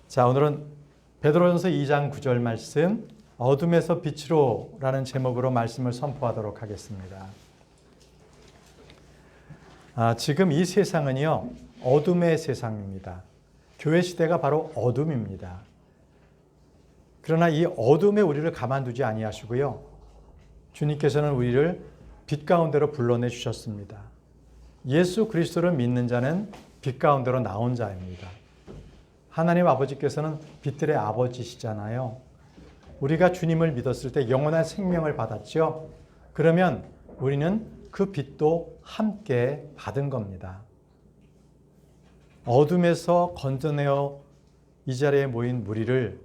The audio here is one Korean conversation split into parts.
자, 오늘은 베드로전서 2장 9절 말씀 어둠에서 빛으로 라는 제목으로 말씀을 선포하도록 하겠습니다. 지금 이 세상은요, 어둠의 세상입니다. 교회 시대가 바로 어둠입니다. 그러나 이 어둠에 우리를 가만두지 아니하시고요, 주님께서는 우리를 빛 가운데로 불러내 주셨습니다. 예수 그리스도를 믿는 자는 빛 가운데로 나온 자입니다. 하나님 아버지께서는 빛들의 아버지시잖아요. 우리가 주님을 믿었을 때 영원한 생명을 받았죠. 그러면 우리는 그 빛도 함께 받은 겁니다. 어둠에서 건져내어 이 자리에 모인 무리를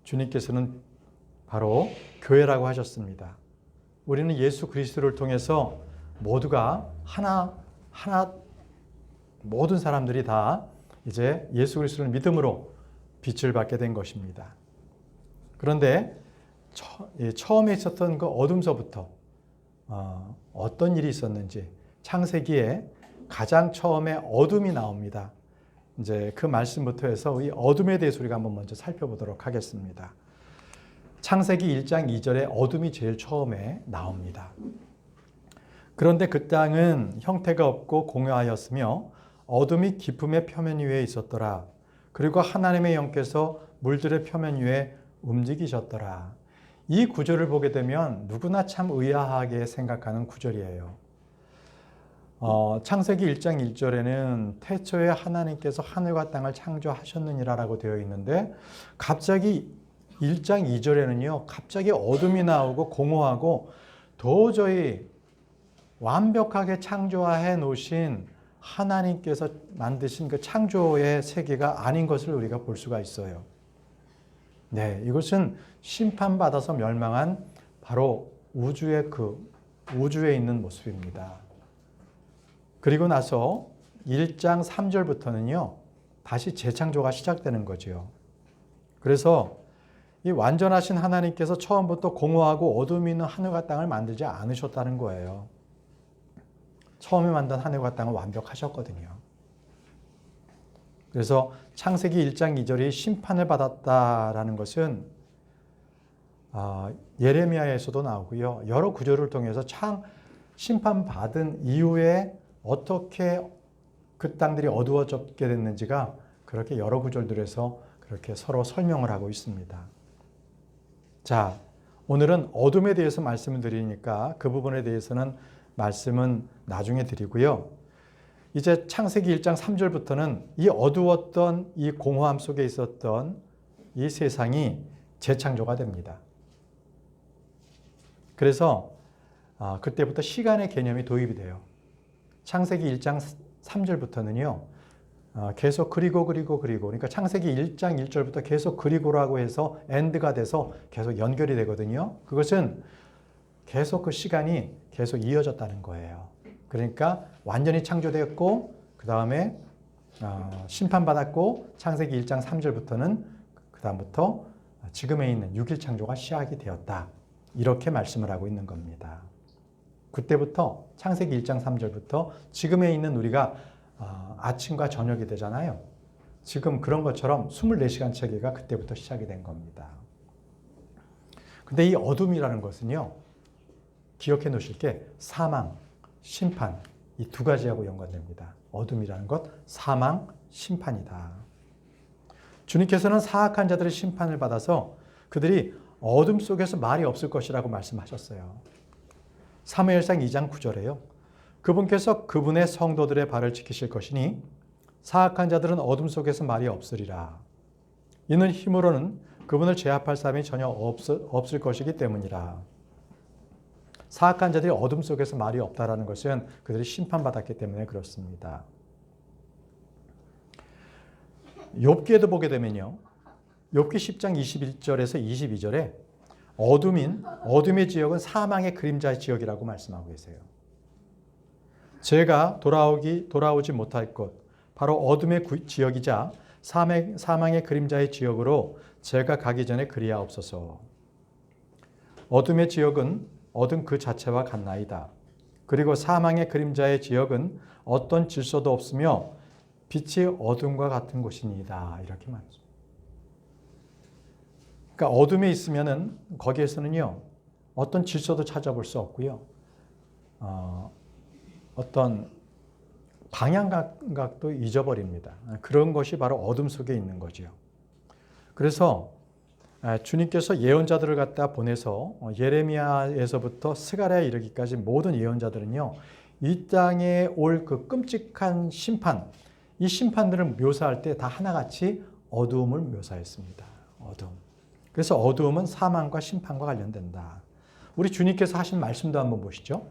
주님께서는 바로 교회라고 하셨습니다. 우리는 예수 그리스도를 통해서 모두가 하나 모든 사람들이 다 이제 예수 그리스도를 믿음으로 빛을 받게 된 것입니다. 그런데 처음에 있었던 그 어둠서부터 어떤 일이 있었는지 창세기에 가장 처음에 어둠이 나옵니다. 이제 그 말씀부터 해서 이 어둠에 대해서 우리가 한번 먼저 살펴보도록 하겠습니다. 창세기 1장 2절에 어둠이 제일 처음에 나옵니다. 그런데 그 땅은 형태가 없고 공허하였으며 어둠이 깊음의 표면 위에 있었더라. 그리고 하나님의 영께서 물들의 표면 위에 움직이셨더라. 이 구절을 보게 되면 누구나 참 의아하게 생각하는 구절이에요. 창세기 1장 1절에는 태초에 하나님께서 하늘과 땅을 창조하셨느니라라고 되어 있는데 갑자기 1장 2절에는요, 갑자기 어둠이 나오고 공허하고 도저히 완벽하게 창조해 놓으신 하나님께서 만드신 그 창조의 세계가 아닌 것을 우리가 볼 수가 있어요. 네, 이것은 심판받아서 멸망한 바로 우주의 우주에 있는 모습입니다. 그리고 나서 1장 3절부터는요, 다시 재창조가 시작되는 거죠. 그래서 이 완전하신 하나님께서 처음부터 공허하고 어둠이 있는 하늘과 땅을 만들지 않으셨다는 거예요. 처음에 만든 하늘과 땅은 완벽하셨거든요. 그래서 창세기 1장 2절이 심판을 받았다라는 것은 예레미야에서도 나오고요. 여러 구절을 통해서 심판받은 이후에 어떻게 그 땅들이 어두워졌게 됐는지가 그렇게 여러 구절들에서 그렇게 서로 설명을 하고 있습니다. 자, 오늘은 어둠에 대해서 말씀을 드리니까 그 부분에 대해서는 말씀은 나중에 드리고요. 이제 창세기 1장 3절부터는 이 어두웠던 이 공허함 속에 있었던 이 세상이 재창조가 됩니다. 그래서 그때부터 시간의 개념이 도입이 돼요. 창세기 1장 3절부터는요. 계속 그리고 그러니까 창세기 1장 1절부터 계속 그리고라고 해서 엔드가 돼서 계속 연결이 되거든요. 그것은 계속 그 시간이 계속 이어졌다는 거예요. 그러니까 완전히 창조되었고 그 다음에 심판받았고 창세기 1장 3절부터는 그 다음부터 지금에 있는 6일 창조가 시작이 되었다. 이렇게 말씀을 하고 있는 겁니다. 그때부터 창세기 1장 3절부터 지금에 있는 우리가 아침과 저녁이 되잖아요. 지금 그런 것처럼 24시간 체계가 그때부터 시작이 된 겁니다. 근데 이 어둠이라는 것은요, 기억해 놓으실 게 사망, 심판, 이 두 가지하고 연관됩니다. 어둠이라는 것, 사망, 심판이다. 주님께서는 사악한 자들의 심판을 받아서 그들이 어둠 속에서 말이 없을 것이라고 말씀하셨어요. 사무엘상 2장 9절에요. 그분께서 그분의 성도들의 발을 지키실 것이니 사악한 자들은 어둠 속에서 말이 없으리라. 이는 힘으로는 그분을 제압할 사람이 전혀 없을 것이기 때문이라. 사악한 자들이 어둠 속에서 말이 없다라는 것은 그들이 심판받았기 때문에 그렇습니다. 욥기에도 보게 되면요. 욥기 10장 21절에서 22절에 어둠의 지역은 사망의 그림자의 지역이라고 말씀하고 계세요. 제가 돌아오지 못할 곳, 바로 어둠의 지역이자 사망의 그림자의 지역으로 제가 가기 전에 그리하옵소서. 어둠의 지역은 어둠 그 자체와 같나이다. 그리고 사망의 그림자의 지역은 어떤 질서도 없으며 빛이 어둠과 같은 곳이니이다. 이렇게 말합니다. 그러니까 어둠에 있으면은 거기에서는요, 어떤 질서도 찾아볼 수 없고요. 어떤 방향각도 잊어버립니다. 그런 것이 바로 어둠 속에 있는 거죠. 그래서 주님께서 예언자들을 갖다 보내서 예레미야에서부터 스가랴에 이르기까지 모든 예언자들은요, 이 땅에 올 그 끔찍한 심판, 이 심판들을 묘사할 때 다 하나같이 어두움을 묘사했습니다. 어두움. 그래서 어두움은 사망과 심판과 관련된다. 우리 주님께서 하신 말씀도 한번 보시죠.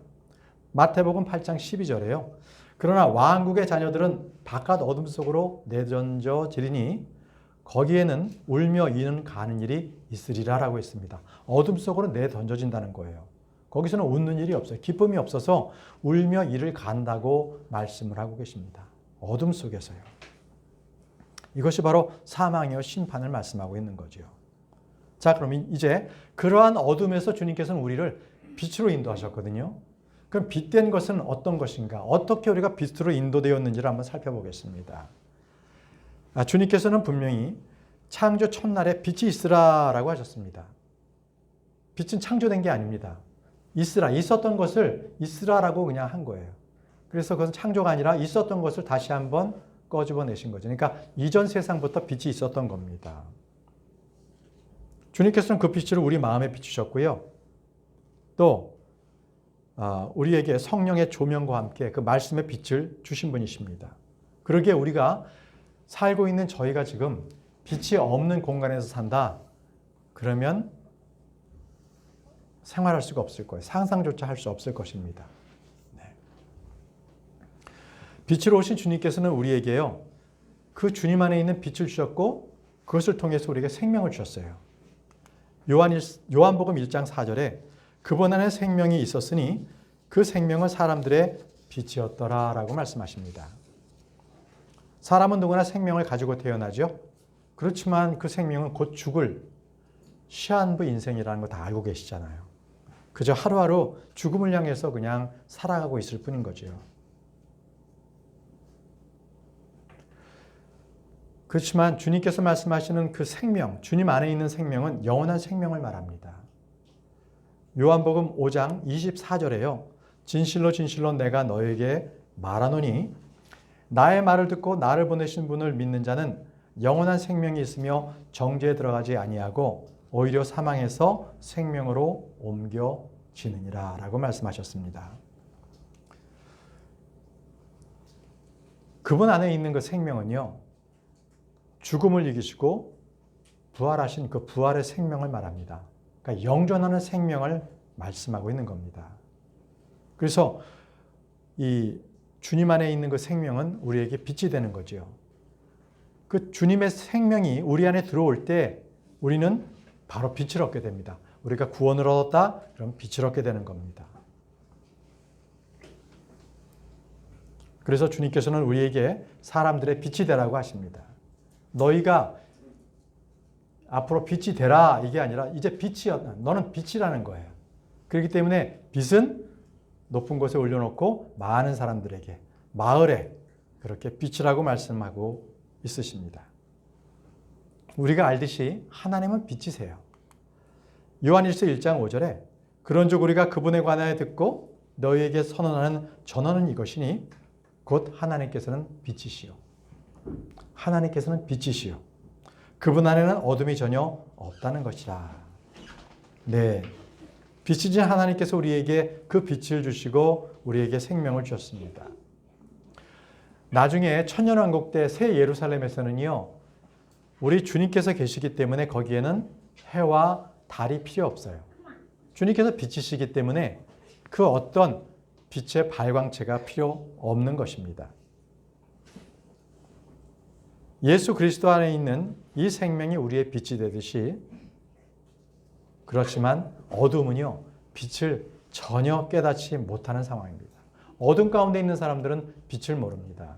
마태복음 8장 12절에요. 그러나 왕국의 자녀들은 바깥 어둠 속으로 내던져지리니 거기에는 울며 이는 가는 일이 있으리라라고 했습니다. 어둠 속으로 내던져진다는 거예요. 거기서는 웃는 일이 없어요. 기쁨이 없어서 울며 이를 간다고 말씀을 하고 계십니다. 어둠 속에서요. 이것이 바로 사망이요 심판을 말씀하고 있는 거죠. 자, 그럼 이제 그러한 어둠에서 주님께서는 우리를 빛으로 인도하셨거든요. 그럼 빛된 것은 어떤 것인가? 어떻게 우리가 빛으로 인도되었는지를 한번 살펴보겠습니다. 주님께서는 분명히 창조 첫날에 빛이 있으라라고 하셨습니다. 빛은 창조된 게 아닙니다. 있으라, 있었던 것을 있으라라고 그냥 한 거예요. 그래서 그것은 창조가 아니라 있었던 것을 다시 한번 꺼집어내신 거죠. 그러니까 이전 세상부터 빛이 있었던 겁니다. 주님께서는 그 빛을 우리 마음에 비추셨고요. 또 우리에게 성령의 조명과 함께 그 말씀의 빛을 주신 분이십니다. 그러기에 우리가 살고 있는 저희가 지금 빛이 없는 공간에서 산다. 그러면 생활할 수가 없을 거예요. 상상조차 할 수 없을 것입니다. 네. 빛으로 오신 주님께서는 우리에게요, 그 주님 안에 있는 빛을 주셨고 그것을 통해서 우리에게 생명을 주셨어요. 요한복음 1장 4절에 그분 안에 생명이 있었으니 그 생명은 사람들의 빛이었더라라고 말씀하십니다. 사람은 누구나 생명을 가지고 태어나죠. 그렇지만 그 생명은 곧 죽을 시한부 인생이라는 거 다 알고 계시잖아요. 그저 하루하루 죽음을 향해서 그냥 살아가고 있을 뿐인 거죠. 그렇지만 주님께서 말씀하시는 그 생명, 주님 안에 있는 생명은 영원한 생명을 말합니다. 요한복음 5장 24절에요. 진실로 진실로 내가 너에게 말하노니 나의 말을 듣고 나를 보내신 분을 믿는 자는 영원한 생명이 있으며 정죄에 들어가지 아니하고 오히려 사망에서 생명으로 옮겨지느니라 라고 말씀하셨습니다. 그분 안에 있는 그 생명은요, 죽음을 이기시고 부활하신 그 부활의 생명을 말합니다. 그러니까 영존하는 생명을 말씀하고 있는 겁니다. 그래서 이 주님 안에 있는 그 생명은 우리에게 빛이 되는 거죠. 그 주님의 생명이 우리 안에 들어올 때 우리는 바로 빛을 얻게 됩니다. 우리가 구원을 얻었다, 그럼 빛을 얻게 되는 겁니다. 그래서 주님께서는 우리에게 사람들의 빛이 되라고 하십니다. 너희가 앞으로 빛이 되라 이게 아니라 이제 빛이었다. 너는 빛이라는 거예요. 그렇기 때문에 빛은 높은 곳에 올려놓고 많은 사람들에게, 마을에 그렇게 빛이라고 말씀하고 있으십니다. 우리가 알듯이 하나님은 빛이세요. 요한일서 1장 5절에 그런즉 우리가 그분에 관하여 듣고 너희에게 선언하는 전언은 이것이니 곧 하나님께서는 빛이시요. 하나님께서는 빛이시요. 그분 안에는 어둠이 전혀 없다는 것이라. 네. 빛이신 하나님께서 우리에게 그 빛을 주시고 우리에게 생명을 주셨습니다. 나중에 천년왕국 때 새 예루살렘에서는요, 우리 주님께서 계시기 때문에 거기에는 해와 달이 필요 없어요. 주님께서 빛이시기 때문에 그 어떤 빛의 발광체가 필요 없는 것입니다. 예수 그리스도 안에 있는 이 생명이 우리의 빛이 되듯이, 그렇지만 어둠은요, 빛을 전혀 깨닫지 못하는 상황입니다. 어둠 가운데 있는 사람들은 빛을 모릅니다.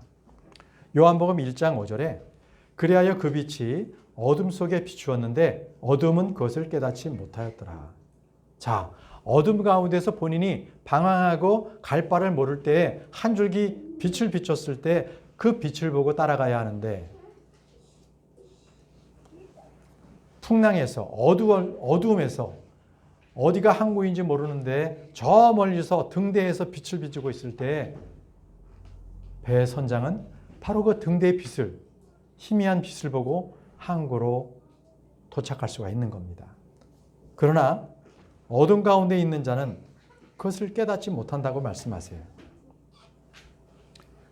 요한복음 1장 5절에 그리하여 그 빛이 어둠 속에 비추었는데 어둠은 그것을 깨닫지 못하였더라. 자, 어둠 가운데서 본인이 방황하고 갈 바를 모를 때에 한 줄기 빛을 비췄을 때 그 빛을 보고 따라가야 하는데 풍랑에서 어두움에서 어디가 항구인지 모르는데 저 멀리서 등대에서 빛을 비추고 있을 때 배의 선장은 바로 그 등대의 빛을, 희미한 빛을 보고 항구로 도착할 수가 있는 겁니다. 그러나 어둠 가운데 있는 자는 그것을 깨닫지 못한다고 말씀하세요.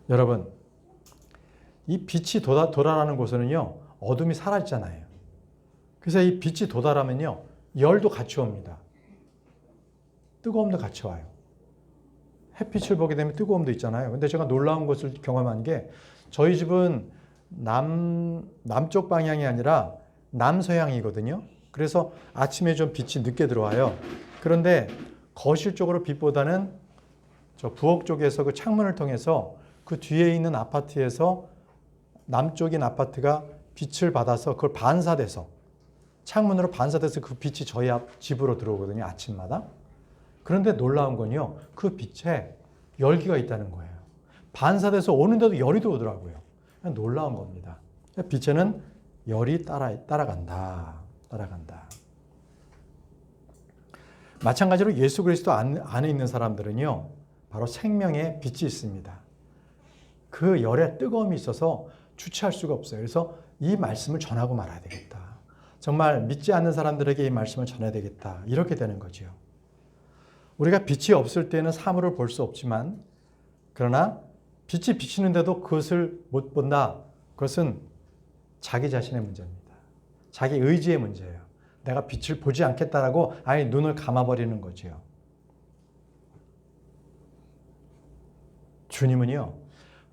여러분, 이 빛이 도달하는 곳에는요, 어둠이 사라지잖아요. 그래서 이 빛이 도달하면요, 열도 같이 옵니다. 뜨거움도 같이 와요. 햇빛을 보게 되면 뜨거움도 있잖아요. 근데 제가 놀라운 것을 경험한 게 저희 집은 남쪽 방향이 아니라 남서향이거든요. 그래서 아침에 좀 빛이 늦게 들어와요. 그런데 거실 쪽으로 빛보다는 저 부엌 쪽에서 그 창문을 통해서 그 뒤에 있는 아파트에서 남쪽인 아파트가 빛을 받아서 그걸 반사돼서 창문으로 반사돼서 그 빛이 저희 집으로 들어오거든요. 아침마다. 그런데 놀라운 건요. 그 빛에 열기가 있다는 거예요. 반사돼서 오는데도 열이 들어오더라고요. 놀라운 겁니다. 빛에는 열이 따라간다. 마찬가지로 예수 그리스도 안에 있는 사람들은요. 바로 생명의 빛이 있습니다. 그 열에 뜨거움이 있어서 주체할 수가 없어요. 그래서 이 말씀을 전하고 말아야 되겠다. 정말 믿지 않는 사람들에게 이 말씀을 전해야 되겠다. 이렇게 되는 거죠. 우리가 빛이 없을 때는 사물을 볼 수 없지만 그러나 빛이 비치는데도 그것을 못 본다. 그것은 자기 자신의 문제입니다. 자기 의지의 문제예요. 내가 빛을 보지 않겠다라고 아예 눈을 감아버리는 거지요. 주님은요.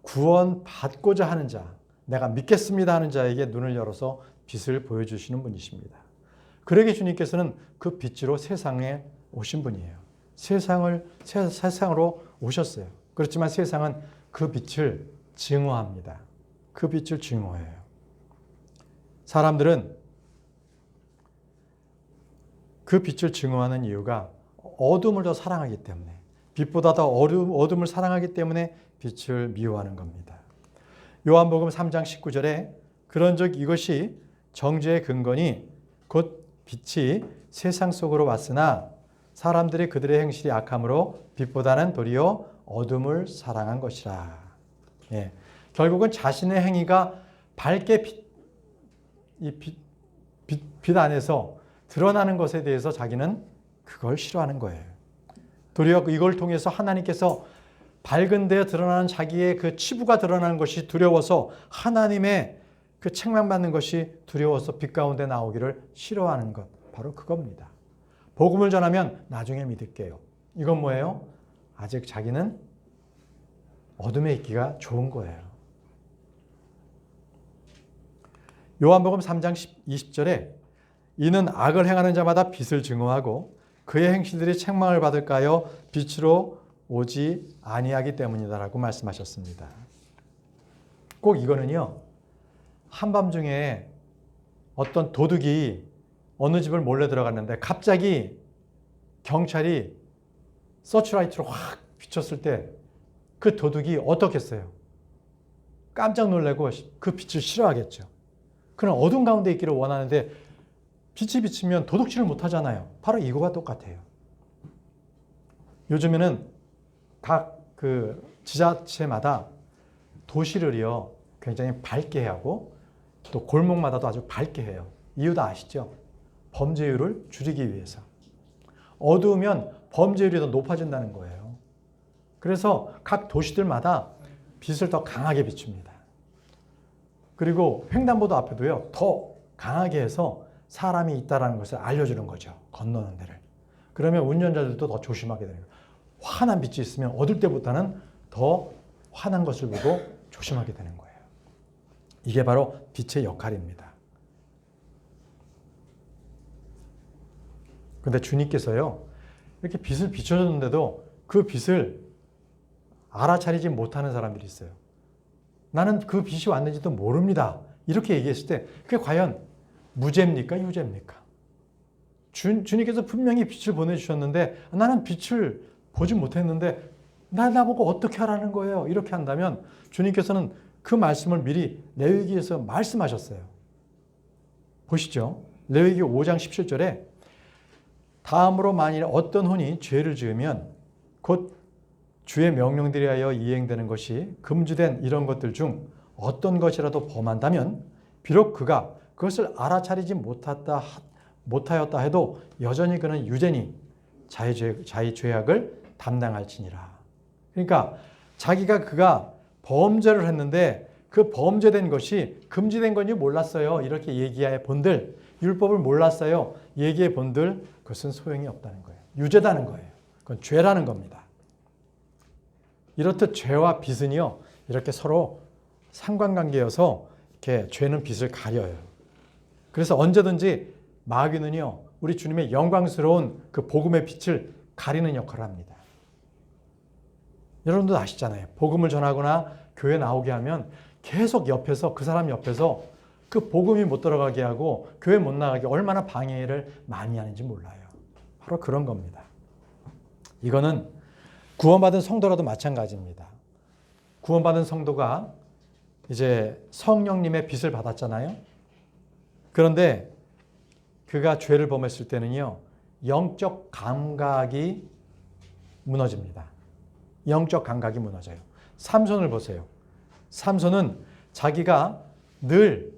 구원받고자 하는 자, 내가 믿겠습니다 하는 자에게 눈을 열어서 빛을 보여주시는 분이십니다. 그러게 주님께서는 그 빛으로 세상에 오신 분이에요. 세상으로 오셨어요. 그렇지만 세상은 그 빛을 증오합니다. 그 빛을 증오해요. 사람들은 그 빛을 증오하는 이유가 어둠을 더 사랑하기 때문에, 빛보다 더 어둠을 사랑하기 때문에 빛을 미워하는 겁니다. 요한복음 3장 19절에 그런즉 이것이 정죄의 근거니 곧 빛이 세상 속으로 왔으나 사람들이 그들의 행실이 악함으로 빛보다는 도리어 어둠을 사랑한 것이라. 예. 결국은 자신의 행위가 밝게 빛 안에서 드러나는 것에 대해서 자기는 그걸 싫어하는 거예요. 도리어 이걸 통해서 하나님께서 밝은 데에 드러나는 자기의 그 치부가 드러나는 것이 두려워서 하나님의 그 책망받는 것이 두려워서 빛 가운데 나오기를 싫어하는 것. 바로 그겁니다. 복음을 전하면 나중에 믿을게요. 이건 뭐예요? 아직 자기는 어둠에 있기가 좋은 거예요. 요한복음 3장 20절에 이는 악을 행하는 자마다 빛을 증오하고 그의 행실들이 책망을 받을까요? 빛으로 오지 아니하기 때문이다라고 말씀하셨습니다. 꼭 이거는요. 한밤중에 어떤 도둑이 어느 집을 몰래 들어갔는데 갑자기 경찰이 서치라이트로 확 비췄을 때 그 도둑이 어떻겠어요? 깜짝 놀라고 그 빛을 싫어하겠죠. 그는 어둠 가운데 있기를 원하는데 빛이 비치면 도둑질을 못 하잖아요. 바로 이거와 똑같아요. 요즘에는 각 그 지자체마다 도시를요 굉장히 밝게 하고 또 골목마다도 아주 밝게 해요. 이유도 아시죠? 범죄율을 줄이기 위해서. 어두우면 범죄율이 더 높아진다는 거예요. 그래서 각 도시들마다 빛을 더 강하게 비춥니다. 그리고 횡단보도 앞에도요 더 강하게 해서 사람이 있다는 것을 알려주는 거죠. 건너는 데를. 그러면 운전자들도 더 조심하게 되는 거예요. 환한 빛이 있으면 어두울 때보다는 더 환한 것을 보고 조심하게 되는 거예요. 이게 바로 빛의 역할입니다. 그런데 주님께서요 이렇게 빛을 비춰줬는데도 그 빛을 알아차리지 못하는 사람들이 있어요. 나는 그 빛이 왔는지도 모릅니다. 이렇게 얘기했을 때 그게 과연 무죄입니까? 유죄입니까? 주님께서 분명히 빛을 보내주셨는데 나는 빛을 보지 못했는데 나보고 어떻게 하라는 거예요? 이렇게 한다면 주님께서는 그 말씀을 미리 레위기에서 말씀하셨어요. 보시죠. 레위기 5장 17절에 다음으로 만일 어떤 혼이 죄를 지으면 곧 주의 명령들에 하여 이행되는 것이 금지된 이런 것들 중 어떤 것이라도 범한다면 비록 그가 그것을 알아차리지 못하였다 해도 여전히 그는 유죄니 자의 죄악을 담당할지니라. 그러니까 그가 범죄를 했는데 그 범죄된 것이 금지된 건지 몰랐어요. 이렇게 얘기해 본들, 율법을 몰랐어요. 얘기해 본들, 그것은 소용이 없다는 거예요. 유죄다는 거예요. 그건 죄라는 겁니다. 이렇듯 죄와 빚은요, 이렇게 서로 상관관계여서 이렇게 죄는 빚을 가려요. 그래서 언제든지 마귀는요, 우리 주님의 영광스러운 그 복음의 빛을 가리는 역할을 합니다. 여러분도 아시잖아요. 복음을 전하거나 교회 나오게 하면 계속 옆에서, 그 사람 옆에서 그 복음이 못 들어가게 하고 교회 못 나가게 얼마나 방해를 많이 하는지 몰라요. 바로 그런 겁니다. 이거는 구원받은 성도라도 마찬가지입니다. 구원받은 성도가 이제 성령님의 빚을 받았잖아요. 그런데 그가 죄를 범했을 때는요, 영적 감각이 무너집니다. 영적 감각이 무너져요. 삼손을 보세요. 삼손은 자기가 늘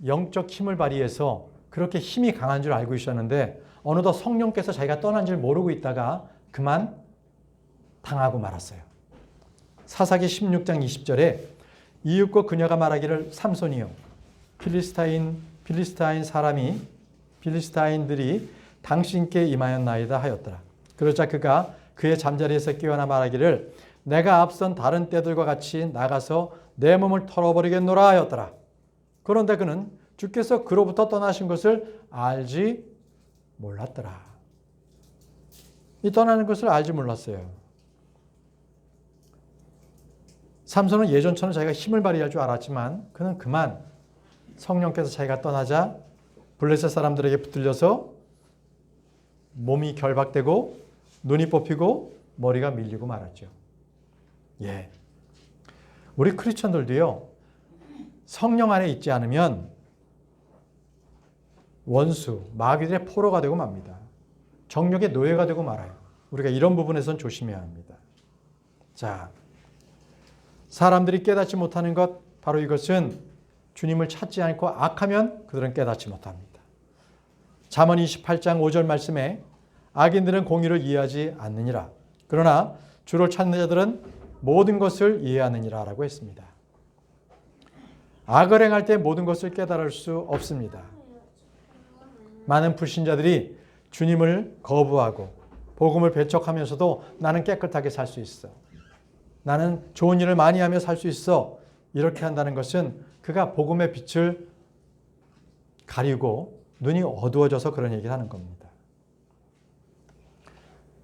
영적 힘을 발휘해서 그렇게 힘이 강한 줄 알고 있었는데 어느덧 성령께서 자기가 떠난 줄 모르고 있다가 그만 당하고 말았어요. 사사기 16장 20절에 이윽고 그녀가 말하기를 삼손이요 필리스타인들이 당신께 임하였나이다 하였더라. 그러자 그가 그의 잠자리에서 깨어나 말하기를 내가 앞선 다른 때들과 같이 나가서 내 몸을 털어버리겠노라 하였더라. 그런데 그는 주께서 그로부터 떠나신 것을 알지 몰랐더라. 이 떠나는 것을 알지 몰랐어요. 삼손은 예전처럼 자기가 힘을 발휘할 줄 알았지만 그는 그만 성령께서 자기가 떠나자 블레셋 사람들에게 붙들려서 몸이 결박되고 눈이 뽑히고 머리가 밀리고 말았죠. 예. 우리 크리스천들도요, 성령 안에 있지 않으면 원수, 마귀들의 포로가 되고 맙니다. 정욕의 노예가 되고 말아요. 우리가 이런 부분에선 조심해야 합니다. 자, 사람들이 깨닫지 못하는 것, 바로 이것은 주님을 찾지 않고 악하면 그들은 깨닫지 못합니다. 잠언 28장 5절 말씀에 악인들은 공의를 이해하지 않느니라. 그러나 주를 찾는 자들은 모든 것을 이해하느니라 라고 했습니다. 악을 행할 때 모든 것을 깨달을 수 없습니다. 많은 불신자들이 주님을 거부하고 복음을 배척하면서도 나는 깨끗하게 살 수 있어. 나는 좋은 일을 많이 하며 살 수 있어. 이렇게 한다는 것은 그가 복음의 빛을 가리고 눈이 어두워져서 그런 얘기를 하는 겁니다.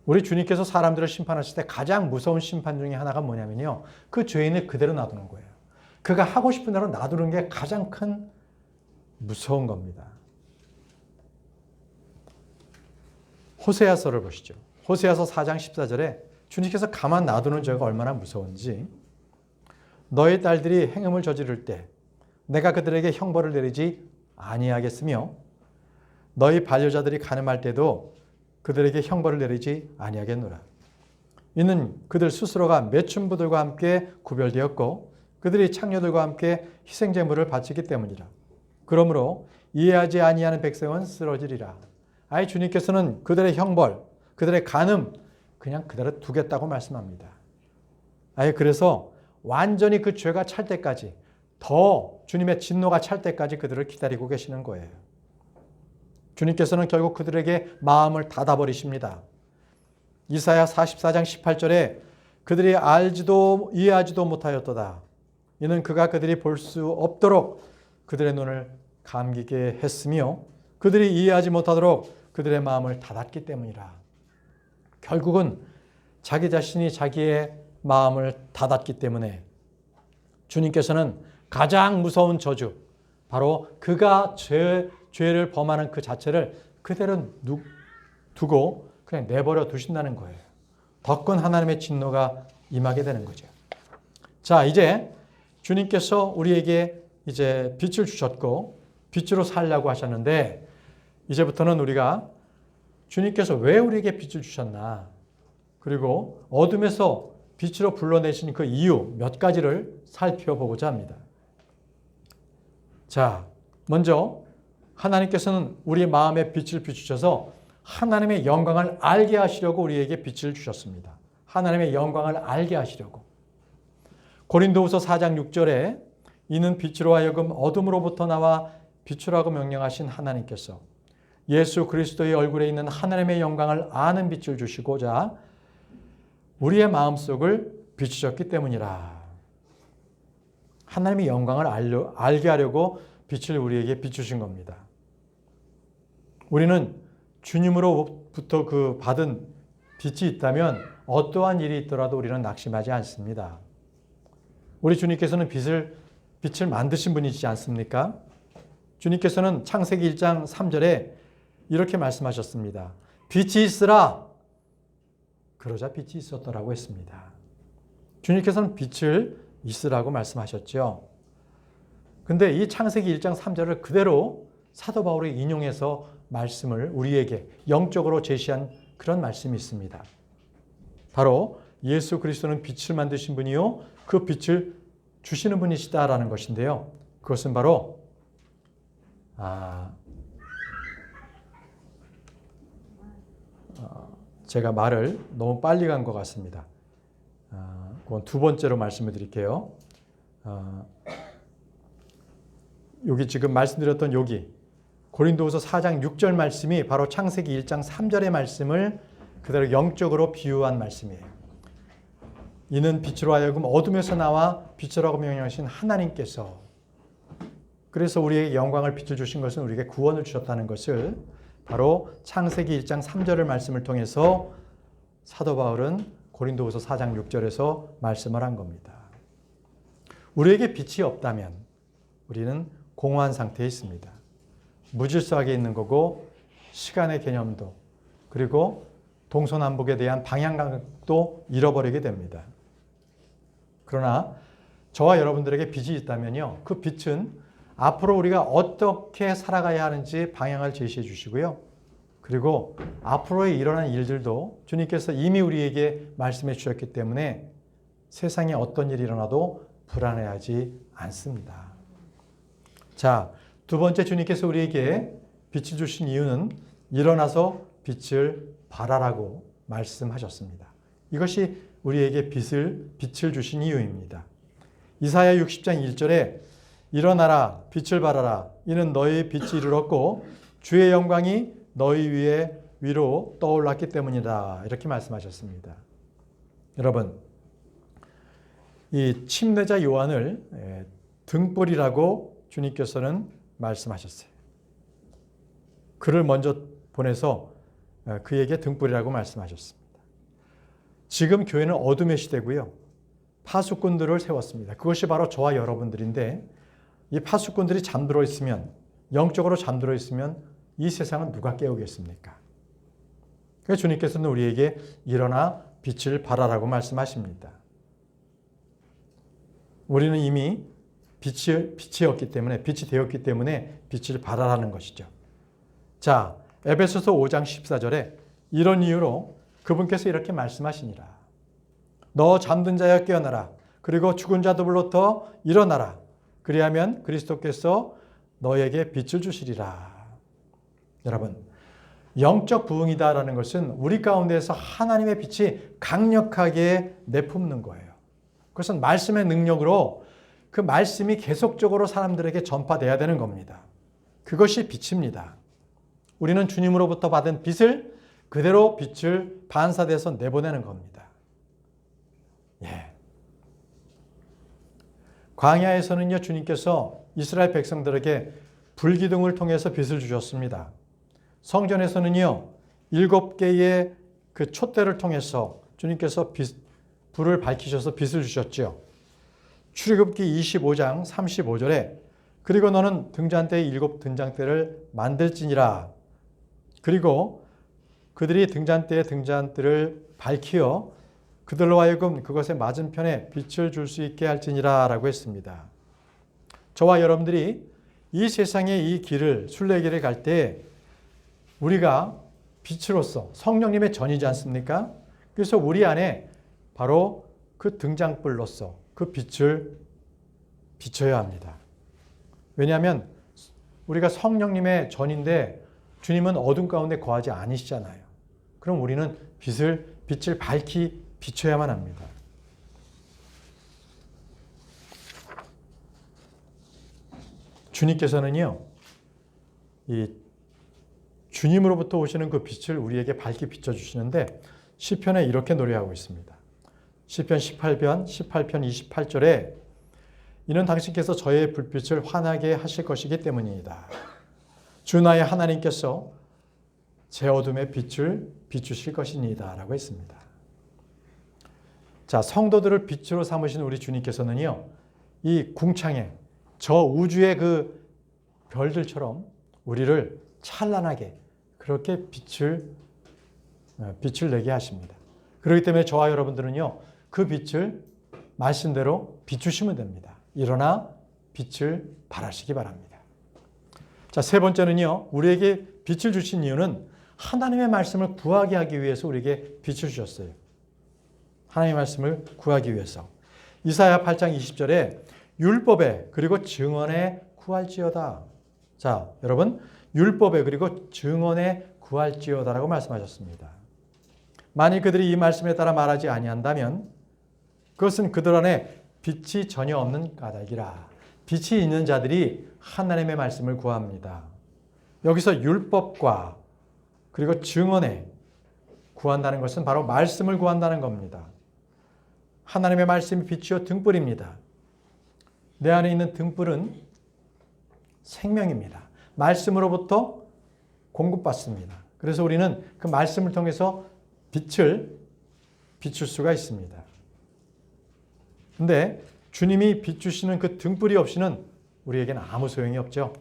우리 주님께서 사람들을 심판하실 때 가장 무서운 심판 중에 하나가 뭐냐면요, 그 죄인을 그대로 놔두는 거예요. 그가 하고 싶은 대로 놔두는 게 가장 큰 무서운 겁니다. 호세아서를 보시죠. 호세아서 4장 14절에 주님께서 가만 놔두는 죄가 얼마나 무서운지, 너희 딸들이 행음을 저지를 때 내가 그들에게 형벌을 내리지 아니하겠으며 너희 반려자들이 간음할 때도 그들에게 형벌을 내리지 아니하겠노라. 이는 그들 스스로가 매춘부들과 함께 구별되었고 그들이 창녀들과 함께 희생제물을 바치기 때문이라. 그러므로 이해하지 아니하는 백성은 쓰러지리라. 아예 주님께서는 그들의 형벌, 그들의 간음 그냥 그대로 두겠다고 말씀합니다. 아예 그래서 완전히 그 죄가 찰 때까지, 더 주님의 진노가 찰 때까지 그들을 기다리고 계시는 거예요. 주님께서는 결국 그들에게 마음을 닫아버리십니다. 이사야 44장 18절에 그들이 알지도 이해하지도 못하였도다. 이는 그가 그들이 볼 수 없도록 그들의 눈을 감기게 했으며 그들이 이해하지 못하도록 그들의 마음을 닫았기 때문이라. 결국은 자기 자신이 자기의 마음을 닫았기 때문에 주님께서는 가장 무서운 저주, 바로 그가 죄를 범하는 그 자체를 그대로 두고 그냥 내버려 두신다는 거예요. 더 큰 하나님의 진노가 임하게 되는 거죠. 자, 이제 주님께서 우리에게 이제 빛을 주셨고 빛으로 살려고 하셨는데 이제부터는 우리가 주님께서 왜 우리에게 빛을 주셨나, 그리고 어둠에서 빛으로 불러내신 그 이유 몇 가지를 살펴보고자 합니다. 자, 먼저 하나님께서는 우리 마음에 빛을 비추셔서 하나님의 영광을 알게 하시려고 우리에게 빛을 주셨습니다. 하나님의 영광을 알게 하시려고. 고린도후서 4장 6절에 이는 빛으로 하여금 어둠으로부터 나와 비추라고 명령하신 하나님께서 예수 그리스도의 얼굴에 있는 하나님의 영광을 아는 빛을 주시고자 우리의 마음속을 비추셨기 때문이라. 하나님의 영광을 알게 하려고 빛을 우리에게 비추신 겁니다. 우리는 주님으로부터 그 받은 빛이 있다면 어떠한 일이 있더라도 우리는 낙심하지 않습니다. 우리 주님께서는 빛을 만드신 분이시지 않습니까? 주님께서는 창세기 1장 3절에 이렇게 말씀하셨습니다. 빛이 있으라. 그러자 빛이 있었더라고 했습니다. 주님께서는 빛을 있으라고 말씀하셨죠. 근데 이 창세기 1장 3절을 그대로 사도 바울이 인용해서 말씀을 우리에게 영적으로 제시한 그런 말씀이 있습니다. 바로 예수 그리스도는 빛을 만드신 분이요 그 빛을 주시는 분이시다라는 것인데요. 그것은 바로 제가 말을 너무 빨리 간 것 같습니다. 그건 두 번째로 말씀을 드릴게요. 여기 지금 말씀드렸던 여기 고린도후서 4장 6절 말씀이 바로 창세기 1장 3절의 말씀을 그대로 영적으로 비유한 말씀이에요. 이는 빛으로 하여금 어둠에서 나와 빛이라고 명령하신 하나님께서, 그래서 우리에게 영광을 빛을 주신 것은 우리에게 구원을 주셨다는 것을 바로 창세기 1장 3절의 말씀을 통해서 사도 바울은 고린도후서 4장 6절에서 말씀을 한 겁니다. 우리에게 빛이 없다면 우리는 공허한 상태에 있습니다. 무질서하게 있는 거고 시간의 개념도 그리고 동서남북에 대한 방향감도 잃어버리게 됩니다. 그러나 저와 여러분들에게 빛이 있다면요, 그 빛은 앞으로 우리가 어떻게 살아가야 하는지 방향을 제시해 주시고요. 그리고 앞으로에 일어난 일들도 주님께서 이미 우리에게 말씀해 주셨기 때문에 세상에 어떤 일이 일어나도 불안해하지 않습니다. 자, 두 번째 주님께서 우리에게 빛을 주신 이유는 일어나서 빛을 발하라고 말씀하셨습니다. 이것이 우리에게 빛을 주신 이유입니다. 이사야 60장 1절에 일어나라 빛을 발하라 이는 너희 빛이 이르렀고 주의 영광이 너희 위로 떠올랐기 때문이다 이렇게 말씀하셨습니다. 여러분, 이 침례자 요한을 등불이라고 주님께서는 말씀하셨어요. 그를 먼저 보내서 그에게 등불이라고 말씀하셨습니다. 지금 교회는 어둠의 시대고요. 파수꾼들을 세웠습니다. 그것이 바로 저와 여러분들인데 이 파수꾼들이 잠들어 있으면, 영적으로 잠들어 있으면 이 세상은 누가 깨우겠습니까? 그래서 주님께서는 우리에게 일어나 빛을 발하라고 말씀하십니다. 우리는 이미 빛이 되었기 때문에 빛을 발하라는 것이죠. 자, 에베소서 5장 14절에 이런 이유로 그분께서 이렇게 말씀하시니라. 너 잠든 자여 깨어나라. 그리고 죽은 자들로부터 일어나라. 그리하면 그리스도께서 너에게 빛을 주시리라. 여러분, 영적 부흥이다라는 것은 우리 가운데에서 하나님의 빛이 강력하게 내뿜는 거예요. 그것은 말씀의 능력으로 그 말씀이 계속적으로 사람들에게 전파돼야 되는 겁니다. 그것이 빛입니다. 우리는 주님으로부터 받은 빛을 그대로 빛을 반사돼서 내보내는 겁니다. 예. 광야에서는요, 주님께서 이스라엘 백성들에게 불기둥을 통해서 빛을 주셨습니다. 성전에서는요, 7개의 그 촛대를 통해서 주님께서 불을 밝히셔서 빛을 주셨죠. 출애굽기 25장 35절에 그리고 너는 등잔대의 7 등잔대를 만들지니라. 그리고 그들이 등잔대의 등잔대를 밝히어 그들로 하여금 그것의 맞은편에 빛을 줄 수 있게 할지니라 라고 했습니다. 저와 여러분들이 이 세상의 이 길을, 순례길을 갈 때 우리가 빛으로서 성령님의 전이지 않습니까? 그래서 우리 안에 바로 그 등장불로서 그 빛을 비춰야 합니다. 왜냐하면 우리가 성령님의 전인데 주님은 어둠 가운데 거하지 않으시잖아요. 그럼 우리는 빛을 밝히 비춰야만 합니다. 주님께서는요, 이 주님으로부터 오시는 그 빛을 우리에게 밝게 비춰주시는데 시편에 이렇게 노래하고 있습니다. 시편 18편 28절에 이는 당신께서 저의 불빛을 환하게 하실 것이기 때문이다. 주 나의 하나님께서 제 어둠의 빛을 비추실 것이니이다 라고 했습니다. 자, 성도들을 빛으로 삼으신 우리 주님께서는요, 이 궁창에 저 우주의 그 별들처럼 우리를 찬란하게 그렇게 빛을 내게 하십니다. 그렇기 때문에 저와 여러분들은요, 그 빛을 말씀대로 비추시면 됩니다. 일어나 빛을 발하시기 바랍니다. 자, 세 번째는요, 우리에게 빛을 주신 이유는 하나님의 말씀을 구하게 하기 위해서 우리에게 빛을 주셨어요. 하나님의 말씀을 구하기 위해서. 이사야 8장 20절에 율법에 그리고 증언에 구할지어다. 자, 여러분, 율법에 그리고 증언에 구할지어다라고 말씀하셨습니다. 만일 그들이 이 말씀에 따라 말하지 아니한다면 그것은 그들 안에 빛이 전혀 없는 까닭이라. 빛이 있는 자들이 하나님의 말씀을 구합니다. 여기서 율법과 그리고 증언에 구한다는 것은 바로 말씀을 구한다는 겁니다. 하나님의 말씀이 빛이요 등불입니다. 내 안에 있는 등불은 생명입니다. 말씀으로부터 공급받습니다. 그래서 우리는 그 말씀을 통해서 빛을 비출 수가 있습니다. 근데 주님이 비추시는 그 등불이 없이는 우리에게는 아무 소용이 없죠.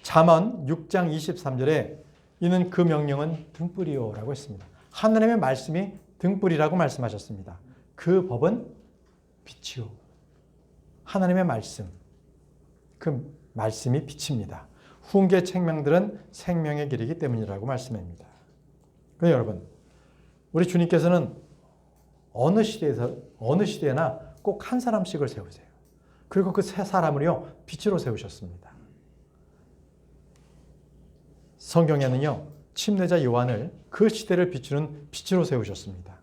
잠언 6장 23절에 이는 그 명령은 등불이요 라고 했습니다. 하나님의 말씀이 등불이라고 말씀하셨습니다. 그 법은 빛이요. 하나님의 말씀, 그 말씀이 빛입니다. 훈계 책명들은 생명의 길이기 때문이라고 말씀합니다. 그래서 여러분, 우리 주님께서는 어느 시대나 꼭 한 사람씩을 세우세요. 그리고 그 세 사람을요, 빛으로 세우셨습니다. 성경에는요, 침례자 요한을 그 시대를 비추는 빛으로 세우셨습니다.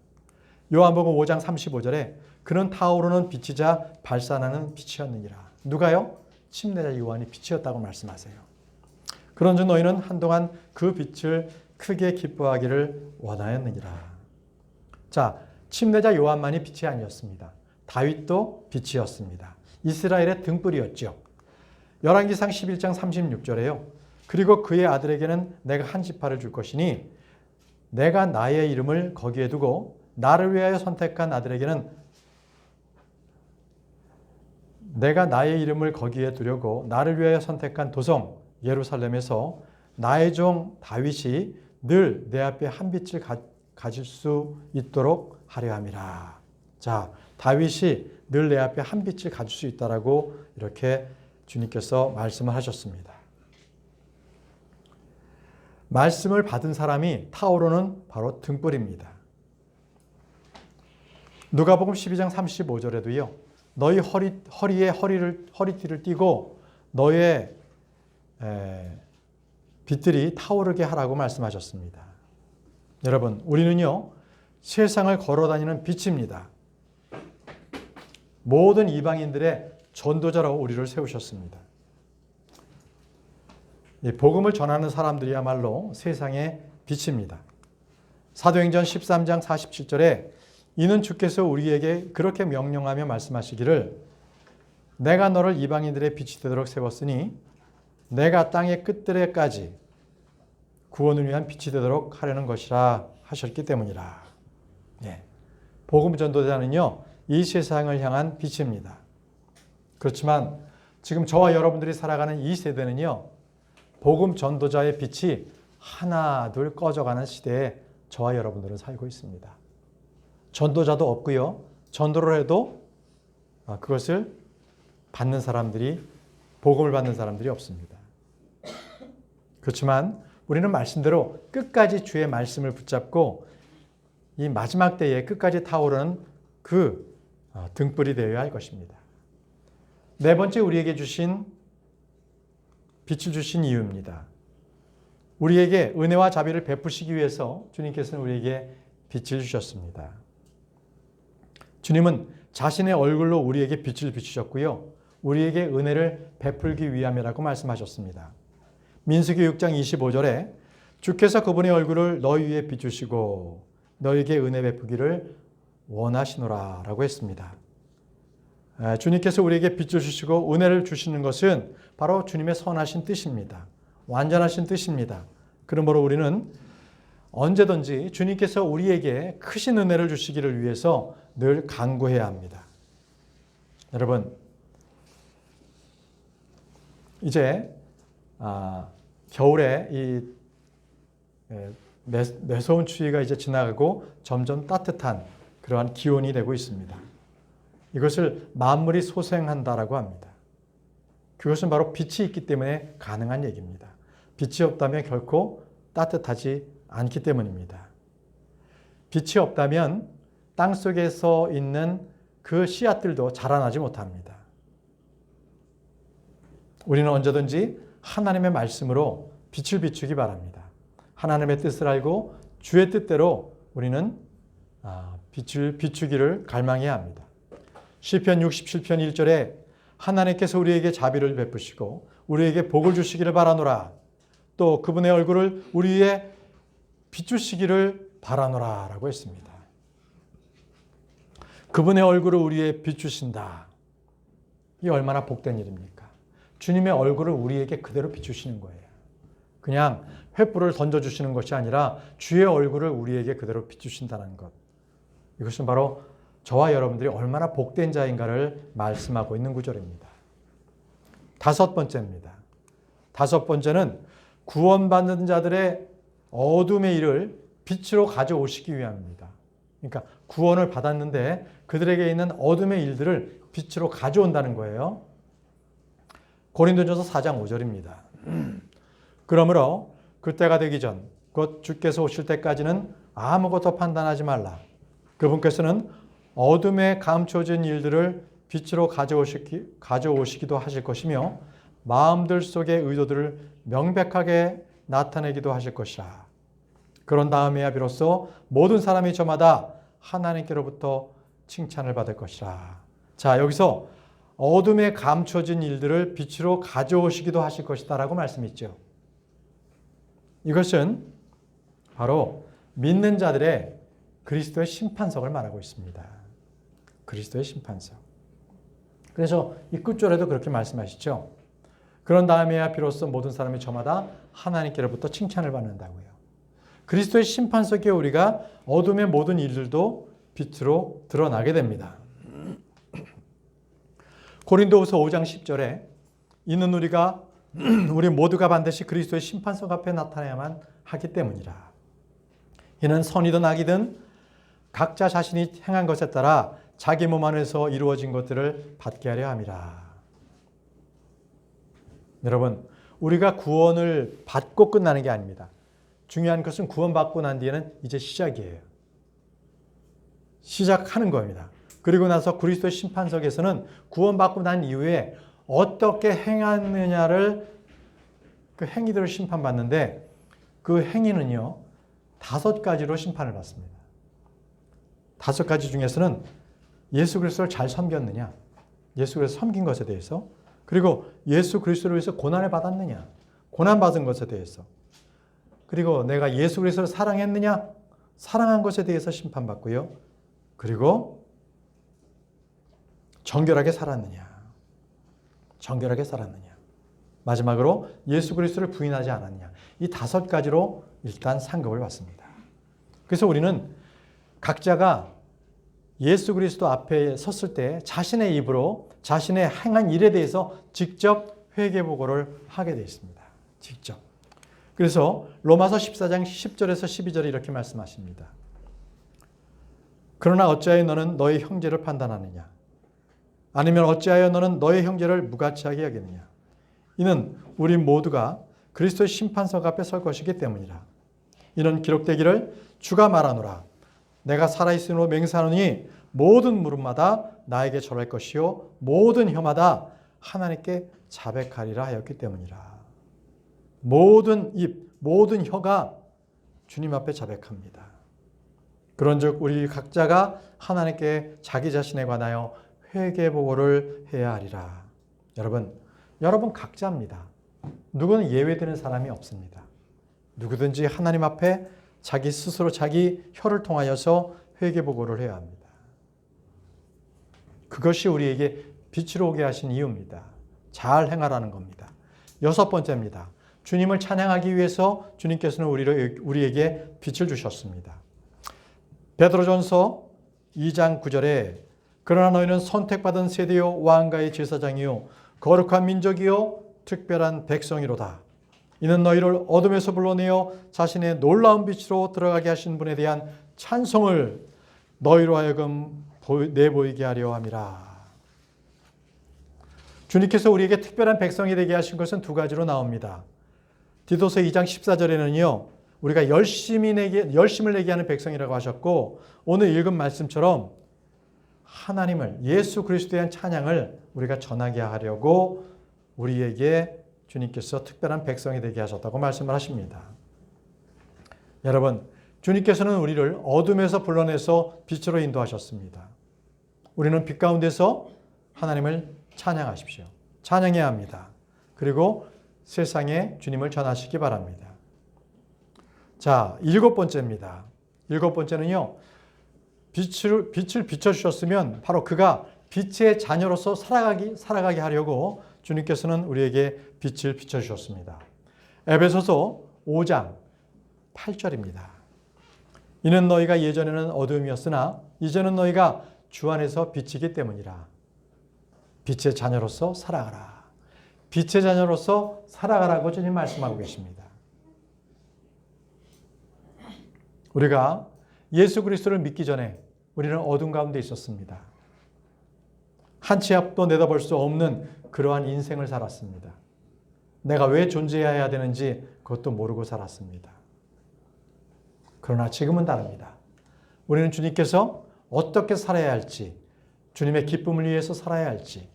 요한복음 5장 35절에 그는 타오르는 빛이자 발산하는 빛이었느니라. 누가요? 침례자 요한이 빛이었다고 말씀하세요. 그런즉 너희는 한동안 그 빛을 크게 기뻐하기를 원하였느니라. 자, 침례자 요한만이 빛이 아니었습니다. 다윗도 빛이었습니다. 이스라엘의 등불이었죠. 열왕기상 11장 36절에요. 그리고 그의 아들에게는 내가 한 지파를 줄 것이니 내가 나의 이름을 거기에 두고 나를 위하여 선택한 아들에게는 내가 나의 이름을 거기에 두려고 나를 위하여 선택한 도성 예루살렘에서 나의 종 다윗이 늘 내 앞에 한 빛을 가질 수 있도록 하려 함이라. 자, 다윗이 늘 내 앞에 한 빛을 가질 수 있다라고 이렇게 주님께서 말씀을 하셨습니다. 말씀을 받은 사람이 타오르는 바로 등불입니다. 누가복음 12장 35절에도요. 너희 허리에 허리띠를 띠고 너의 빛들이 타오르게 하라고 말씀하셨습니다. 여러분, 우리는요. 세상을 걸어다니는 빛입니다. 모든 이방인들의 전도자로 우리를 세우셨습니다. 복음을 전하는 사람들이야말로 세상의 빛입니다. 사도행전 13장 47절에 이는 주께서 우리에게 그렇게 명령하며 말씀하시기를 내가 너를 이방인들의 빛이 되도록 세웠으니 내가 땅의 끝들에까지 구원을 위한 빛이 되도록 하려는 것이라 하셨기 때문이라. 네. 복음 전도자는요, 이 세상을 향한 빛입니다. 그렇지만 지금 저와 여러분들이 살아가는 이 세대는요, 복음 전도자의 빛이 하나 둘 꺼져가는 시대에 저와 여러분들은 살고 있습니다. 전도자도 없고요. 전도를 해도 그것을 받는 사람들이, 복음을 받는 사람들이 없습니다. 그렇지만 우리는 말씀대로 끝까지 주의 말씀을 붙잡고 이 마지막 때에 끝까지 타오르는 그 등불이 되어야 할 것입니다. 네 번째, 우리에게 주신 빛을 주신 이유입니다. 우리에게 은혜와 자비를 베푸시기 위해서 주님께서는 우리에게 빛을 주셨습니다. 주님은 자신의 얼굴로 우리에게 빛을 비추셨고요. 우리에게 은혜를 베풀기 위함이라고 말씀하셨습니다. 민수기 6장 25절에 주께서 그분의 얼굴을 너희 위에 비추시고 너희에게 은혜 베푸기를 원하시노라 라고 했습니다. 주님께서 우리에게 빛을 주시고 은혜를 주시는 것은 바로 주님의 선하신 뜻입니다. 완전하신 뜻입니다. 그러므로 우리는 언제든지 주님께서 우리에게 크신 은혜를 주시기를 위해서 늘 간구해야 합니다. 여러분, 이제 겨울에 이 매서운 추위가 이제 지나가고 점점 따뜻한 그러한 기온이 되고 있습니다. 이것을 만물이 소생한다라고 합니다. 그것은 바로 빛이 있기 때문에 가능한 얘기입니다. 빛이 없다면 결코 따뜻하지 않기 때문입니다. 빛이 없다면 땅 속에서 있는 그 씨앗들도 자라나지 못합니다. 우리는 언제든지 하나님의 말씀으로 빛을 비추기 바랍니다. 하나님의 뜻을 알고 주의 뜻대로 우리는 빛을 비추기를 갈망해야 합니다. 시편 67편 1절에 하나님께서 우리에게 자비를 베푸시고 우리에게 복을 주시기를 바라노라. 또 그분의 얼굴을 우리 위에 비추시기를 바라노라 라고 했습니다. 그분의 얼굴을 우리 위에 비추신다. 이 얼마나 복된 일입니까? 주님의 얼굴을 우리에게 그대로 비추시는 거예요. 그냥 횃불을 던져주시는 것이 아니라 주의 얼굴을 우리에게 그대로 비추신다는 것. 이것은 바로 저와 여러분들이 얼마나 복된 자인가를 말씀하고 있는 구절입니다. 다섯 번째입니다. 다섯 번째는 구원받는 자들의 어둠의 일을 빛으로 가져오시기 위함입니다. 그러니까 구원을 받았는데 그들에게 있는 어둠의 일들을 빛으로 가져온다는 거예요. 고린도전서 4장 5절입니다. 그러므로 그때가 되기 전 곧 주께서 오실 때까지는 아무것도 판단하지 말라. 그분께서는 어둠에 감춰진 일들을 빛으로 가져오시기도 하실 것이며 마음들 속의 의도들을 명백하게 나타내기도 하실 것이라. 그런 다음에야 비로소 모든 사람이 저마다 하나님께로부터 칭찬을 받을 것이라. 자, 여기서 어둠에 감춰진 일들을 빛으로 가져오시기도 하실 것이다 라고 말씀했죠. 이것은 바로 믿는 자들의 그리스도의 심판석을 말하고 있습니다. 그리스도의 심판석. 그래서 이 끝절에도 그렇게 말씀하시죠. 그런 다음에야 비로소 모든 사람이 저마다 하나님께로부터 칭찬을 받는다고요. 그리스도의 심판석에 우리가 어둠의 모든 일들도 빛으로 드러나게 됩니다. 고린도후서 5장 10절에 이는 우리 모두가 반드시 그리스도의 심판석 앞에 나타나야만 하기 때문이라. 이는 선이든 악이든 각자 자신이 행한 것에 따라 자기 몸 안에서 이루어진 것들을 받게 하려 함이라. 여러분, 우리가 구원을 받고 끝나는 게 아닙니다. 중요한 것은 구원받고 난 뒤에는 이제 시작이에요. 시작하는 겁니다. 그리고 나서 그리스도의 심판석에서는 구원받고 난 이후에 어떻게 행하느냐를 그 행위들을 심판받는데 그 행위는요 5가지로 심판을 받습니다. 5가지 중에서는 예수 그리스도를 잘 섬겼느냐, 예수 그리스도를 섬긴 것에 대해서, 그리고 예수 그리스도를 위해서 고난을 받았느냐, 고난받은 것에 대해서, 그리고 내가 예수 그리스도를 사랑했느냐, 사랑한 것에 대해서 심판받고요. 그리고 정결하게 살았느냐, 정결하게 살았느냐, 마지막으로 예수 그리스도를 부인하지 않았냐. 이 5가지로 일단 상급을 받습니다. 그래서 우리는 각자가 예수 그리스도 앞에 섰을 때 자신의 입으로 자신의 행한 일에 대해서 직접 회개보고를 하게 되어 있습니다. 직접. 그래서 로마서 14장 10절에서 12절에 이렇게 말씀하십니다. 그러나 어찌하여 너는 너의 형제를 판단하느냐? 아니면 어찌하여 너는 너의 형제를 무가치하게 여기느냐? 이는 우리 모두가 그리스도의 심판석 앞에 설 것이기 때문이라. 이는 기록되기를 주가 말하노라. 내가 살아있으므로 맹세하노니 모든 무릎마다 나에게 절할 것이요 모든 혀마다 하나님께 자백하리라 하였기 때문이라. 모든 입, 모든 혀가 주님 앞에 자백합니다. 그런즉 우리 각자가 하나님께 자기 자신에 관하여 회개보고를 해야 하리라. 여러분 각자입니다. 누구는 예외되는 사람이 없습니다. 누구든지 하나님 앞에 자기 스스로 자기 혀를 통하여서 회개보고를 해야 합니다. 그것이 우리에게 빛으로 오게 하신 이유입니다. 잘 행하라는 겁니다. 6번째입니다. 주님을 찬양하기 위해서 주님께서는 우리에게 빛을 주셨습니다. 베드로전서 2장 9절에 그러나 너희는 선택받은 세대요 왕가의 제사장이요 거룩한 민족이요 특별한 백성이로다. 이는 너희를 어둠에서 불러내어 자신의 놀라운 빛으로 들어가게 하신 분에 대한 찬송을 너희로 하여금 내보이게 하려 함이라. 주님께서 우리에게 특별한 백성이 되게 하신 것은 두 가지로 나옵니다. 디도서 2장 14절에는요. 우리가 열심을 내게 하는 백성이라고 하셨고 오늘 읽은 말씀처럼 하나님을 예수 그리스도에 대한 찬양을 우리가 전하게 하려고 우리에게 주님께서 특별한 백성이 되게 하셨다고 말씀을 하십니다. 여러분, 주님께서는 우리를 어둠에서 불러내서 빛으로 인도하셨습니다. 우리는 빛 가운데서 하나님을 찬양하십시오. 찬양해야 합니다. 그리고 세상에 주님을 전하시기 바랍니다. 자, 7번째입니다. 7번째는요. 빛을 비춰주셨으면 바로 그가 빛의 자녀로서 살아가게 하려고 주님께서는 우리에게 빛을 비춰주셨습니다. 에베소서 5장 8절입니다. 이는 너희가 예전에는 어둠이었으나 이제는 너희가 주 안에서 빛이기 때문이라. 빛의 자녀로서 살아가라. 빛의 자녀로서 살아가라고 주님 말씀하고 계십니다. 우리가 예수 그리스도를 믿기 전에 우리는 어둠 가운데 있었습니다. 한 치 앞도 내다볼 수 없는 그러한 인생을 살았습니다. 내가 왜 존재해야 되는지 그것도 모르고 살았습니다. 그러나 지금은 다릅니다. 우리는 주님께서 어떻게 살아야 할지, 주님의 기쁨을 위해서 살아야 할지,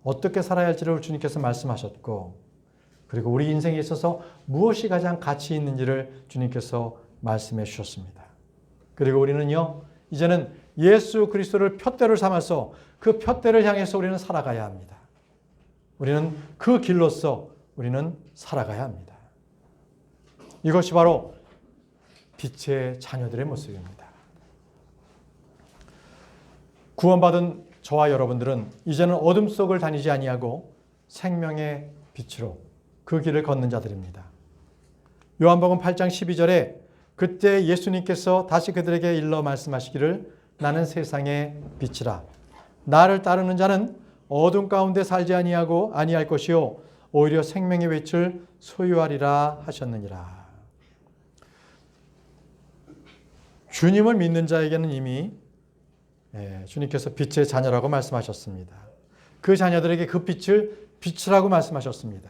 어떻게 살아야 할지를 주님께서 말씀하셨고, 그리고 우리 인생에 있어서 무엇이 가장 가치 있는지를 주님께서 말씀해 주셨습니다. 그리고 우리는요, 이제는 예수 그리스도를 푯대를 삼아서 그 푯대를 향해서 우리는 살아가야 합니다. 우리는 그 길로서 우리는 살아가야 합니다. 이것이 바로 빛의 자녀들의 모습입니다. 구원받은 저와 여러분들은 이제는 어둠 속을 다니지 아니하고 생명의 빛으로 그 길을 걷는 자들입니다. 요한복음 8장 12절에 그때 예수님께서 다시 그들에게 일러 말씀하시기를 나는 세상의 빛이라. 나를 따르는 자는 어둠 가운데 살지 아니할 것이요 오히려 생명의 빛을 소유하리라 하셨느니라. 주님을 믿는 자에게는 이미 주님께서 빛의 자녀라고 말씀하셨습니다. 그 자녀들에게 그 빛을 빛이라고 말씀하셨습니다.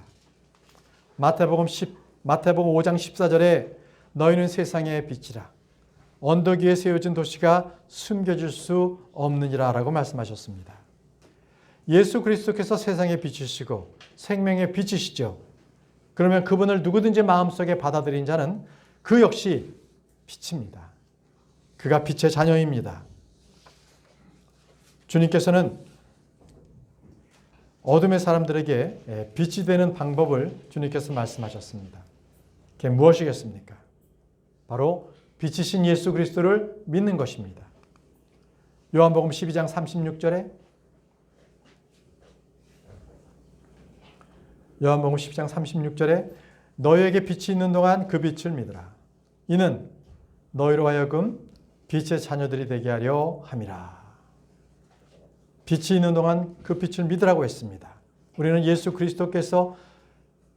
마태복음 5장 14절에 너희는 세상의 빛이라. 언덕 위에 세워진 도시가 숨겨질 수 없느니라 라고 말씀하셨습니다. 예수 그리스도께서 세상의 빛이시고 생명의 빛이시죠. 그러면 그분을 누구든지 마음속에 받아들인 자는 그 역시 빛입니다. 그가 빛의 자녀입니다. 주님께서는 어둠의 사람들에게 빛이 되는 방법을 주님께서 말씀하셨습니다. 그게 무엇이겠습니까? 바로 빛이신 예수 그리스도를 믿는 것입니다. 요한복음 12장 36절에 너희에게 빛이 있는 동안 그 빛을 믿으라. 이는 너희로 하여금 빛의 자녀들이 되게 하려 함이라. 빛이 있는 동안 그 빛을 믿으라고 했습니다. 우리는 예수 그리스도께서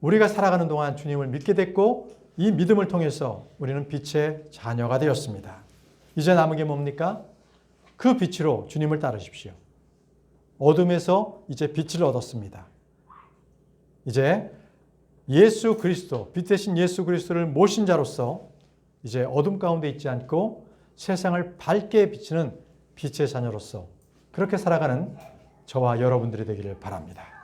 우리가 살아가는 동안 주님을 믿게 됐고 이 믿음을 통해서 우리는 빛의 자녀가 되었습니다. 이제 남은 게 뭡니까? 그 빛으로 주님을 따르십시오. 어둠에서 이제 빛을 얻었습니다. 이제 예수 그리스도, 빛 대신 예수 그리스도를 모신 자로서 이제 어둠 가운데 있지 않고 세상을 밝게 비치는 빛의 자녀로서 그렇게 살아가는 저와 여러분들이 되기를 바랍니다.